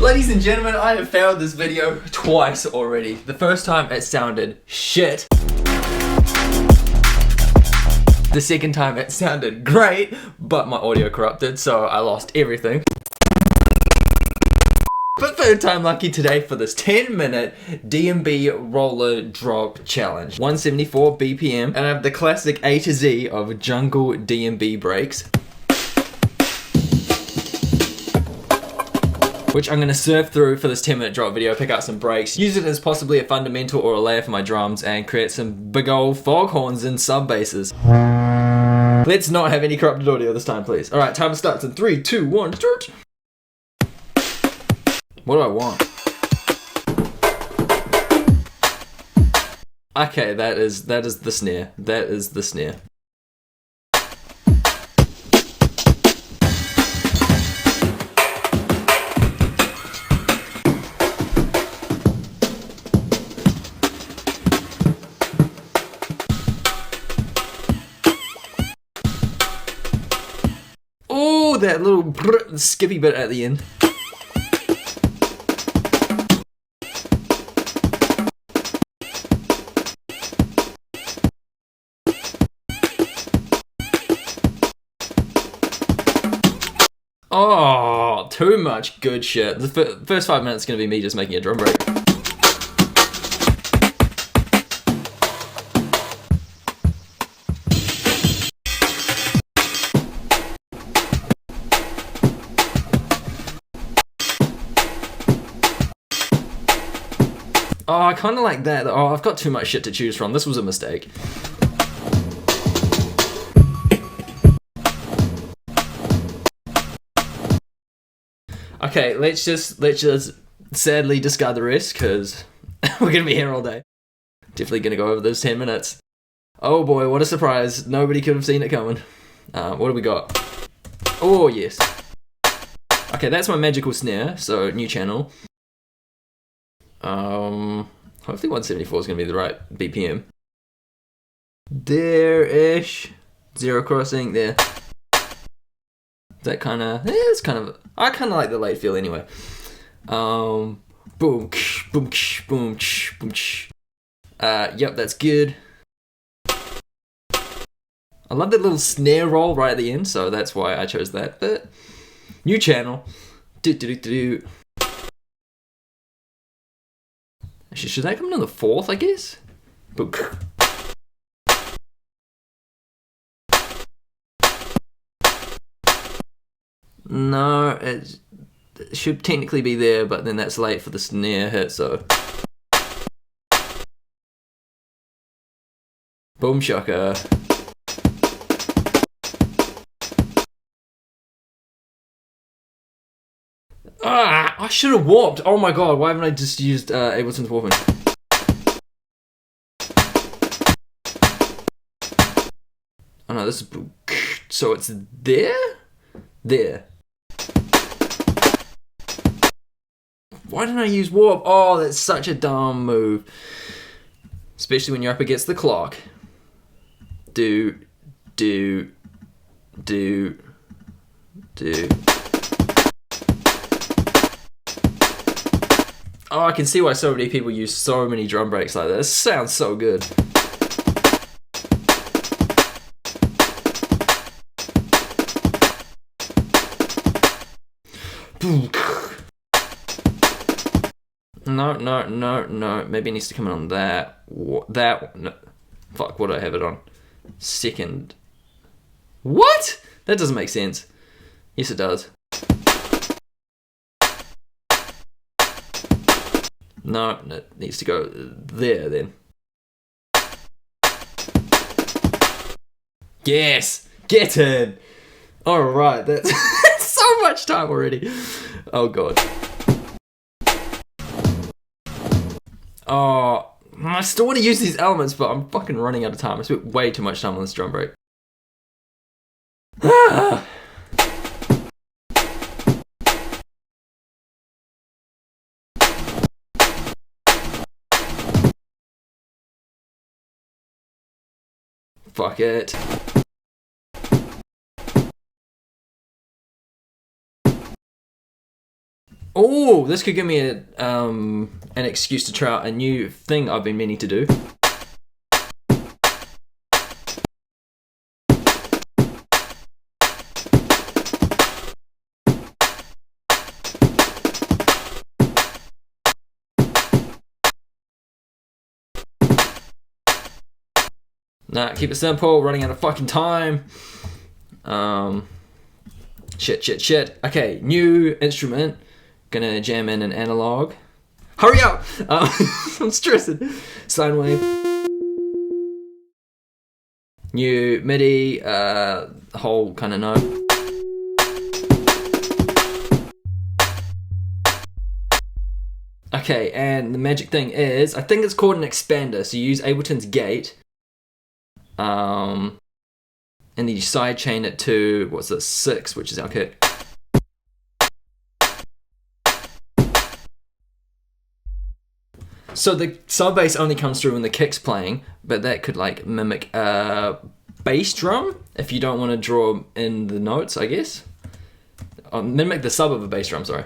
Ladies and gentlemen, I have failed this video twice already. The first time it sounded shit. The second time it sounded great, but my audio corrupted, so I lost everything. But third time lucky today for this 10-minute D&B roller drop challenge. 174 BPM, and I have the classic A to Z of jungle D&B breaks, which I'm gonna surf through for this 10-minute drop video, pick out some breaks, use it as possibly a fundamental or a layer for my drums, and create some big old foghorns and sub basses. Let's not have any corrupted audio this time, please. Alright, timer starts in 3, 2, 1, start. What do I want? Okay, that is the snare. That is the snare. Oh, that little skippy bit at the end. Oh, too much good shit. The first 5 minutes is going to be me just making a drum break. Oh, I kind of like that. Oh, I've got too much shit to choose from. This was a mistake. Okay, let's just sadly discard the rest, because we're gonna be here all day. Definitely gonna go over those 10 minutes. Oh boy, what a surprise. Nobody could have seen it coming. What do we got? Oh yes. Okay, that's my magical snare, so new channel. Hopefully 174 is gonna be the right BPM. There-ish. Zero crossing, there. That kind of, it's kind of, I kind of like the late feel anyway. Boom, boom, boom, boom. Yep, that's good. I love that little snare roll right at the end, so that's why I chose that. But new channel. Actually, should that come in the fourth, I guess? Boom. No, it should technically be there, but then that's late for the snare hit, so. Boom shaka. Ah, I should have warped. Oh my god, why haven't I just used Ableton's warping? Oh no, this is, so it's there? There. Why didn't I use warp? Oh, that's such a dumb move. Especially when you're up against the clock. Do. Oh, I can see why so many people use so many drum breaks like that. This sounds so good. No. Maybe it needs to come in on that. That. No. Fuck, what do I have it on? Second. What? That doesn't make sense. Yes, it does. No, it needs to go there then. Yes! Get in! Alright, that's so much time already. Oh god. Oh, I still want to use these elements, but I'm fucking running out of time. I spent way too much time on this drum break. Fuck it. Oh, this could give me an excuse to try out a new thing I've been meaning to do. Nah, keep it simple, running out of fucking time. Shit. Okay, new instrument. Gonna jam in an analog. Hurry up! I'm stressing. Sine wave. New MIDI, whole kind of note. Okay, and the magic thing is, I think it's called an expander. So you use Ableton's gate. And then you sidechain it to, what's this, 6, which is our kick. So the sub bass only comes through when the kick's playing, but that could like mimic a bass drum if you don't want to draw in the notes, I guess. Mimic the sub of a bass drum, sorry.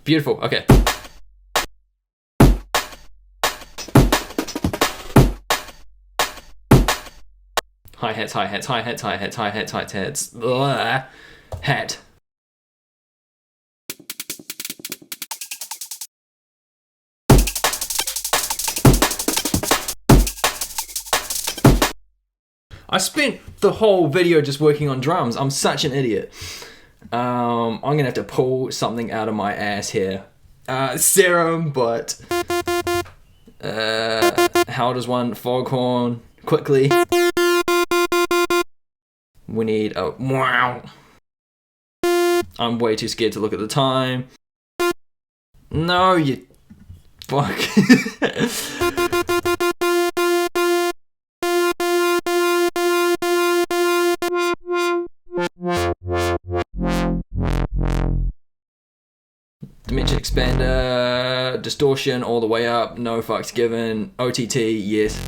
Beautiful, okay. Hi-hats. Blah. Hat. I spent the whole video just working on drums. I'm such an idiot. I'm gonna have to pull something out of my ass here. Serum, but how does one foghorn quickly? We need a wow. I'm way too scared to look at the time. No, you fuck. Dimension expander, distortion all the way up, no fucks given, OTT, yes.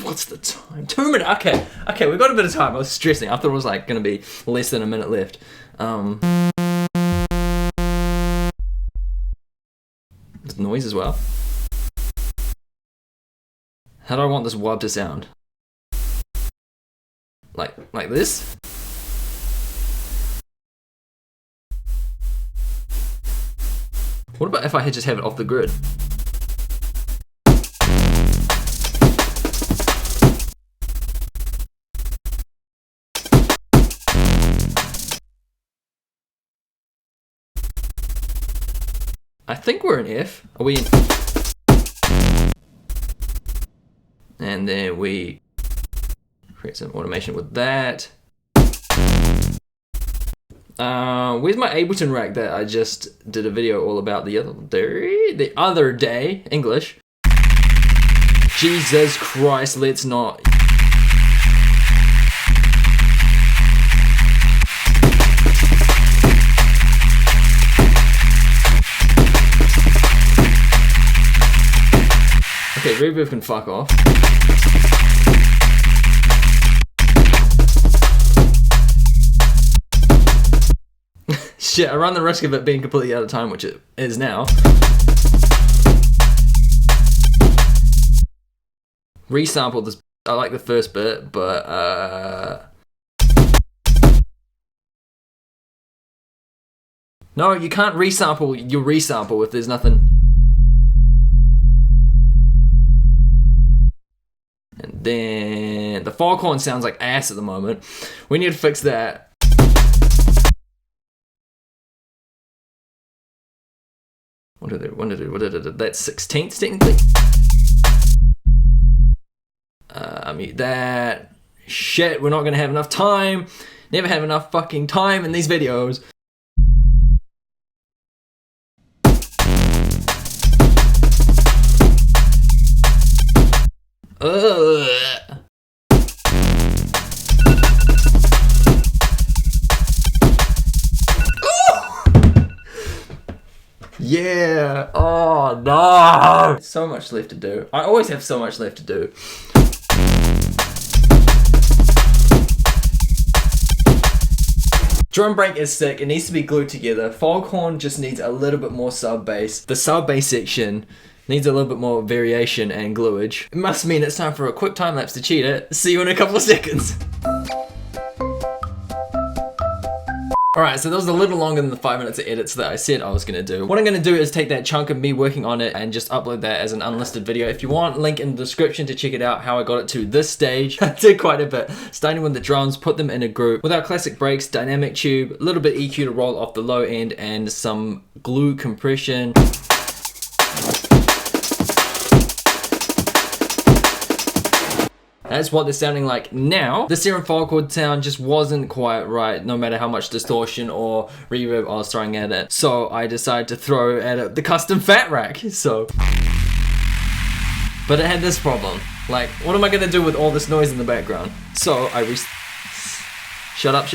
What's the time? 2 minutes. Okay, we've got a bit of time. I was stressing. I thought it was like gonna be less than a minute left. There's noise as well. How do I want this wub to sound? Like this? What about if I just have it off the grid? I think we're in F. Are we in? And then we create some automation with that. Where's my Ableton rack that I just did a video all about the other day? English. Jesus Christ, let's not. Okay, reverb can fuck off. Shit, I run the risk of it being completely out of time, which it is now. Resample this. I like the first bit, but No, you can't resample your resample if there's nothing. And then the foghorn sounds like ass at the moment. We need to fix that. What did it? That's 16ths technically. Mute that. Shit, we're not gonna have enough time. Never have enough fucking time in these videos. Yeah. Oh no. So much left to do. I always have so much left to do. Drum break is sick. It needs to be glued together. Foghorn just needs a little bit more sub bass. The sub bass section needs a little bit more variation and gluage. It must mean it's time for a quick time lapse to cheat it. See you in a couple of seconds. Alright, so that was a little longer than the 5 minutes of edits that I said I was going to do. What I'm going to do is take that chunk of me working on it and just upload that as an unlisted video. If you want, link in the description to check it out, how I got it to this stage. I did quite a bit. Starting with the drums, put them in a group. With our classic breaks, dynamic tube, a little bit EQ to roll off the low end, and some glue compression. That's what they're sounding like now. The Serum file chord sound just wasn't quite right, no matter how much distortion or reverb I was throwing at it. So I decided to throw at it the custom fat rack. But it had this problem. Like, what am I gonna do with all this noise in the background? So I Shut up.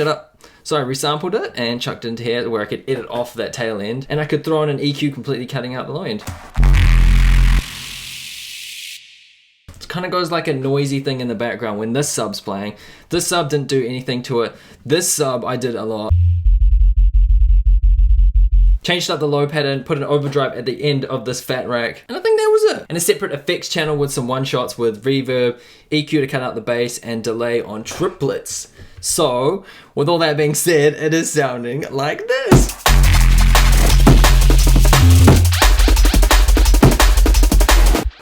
So I resampled it and chucked it into here where I could edit off that tail end, and I could throw in an EQ completely cutting out the low end. Kind of goes like a noisy thing in the background when this sub's playing. This sub didn't do anything to it. This sub I did a lot. Changed up the low pattern, put an overdrive at the end of this fat rack, and I think that was it. And a separate effects channel with some one-shots with reverb, EQ to cut out the bass, and delay on triplets. So, with all that being said, it is sounding like this.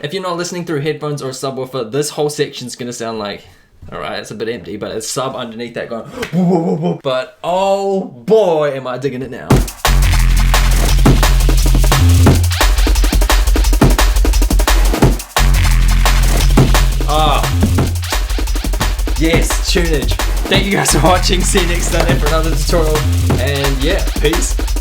If you're not listening through headphones or a subwoofer, this whole section's gonna sound like, alright, it's a bit empty, but it's sub underneath that going, whoa, whoa, whoa, whoa. But oh boy, am I digging it now. Ah, yes, tunage. Thank you guys for watching. See you next Sunday for another tutorial. And yeah, peace.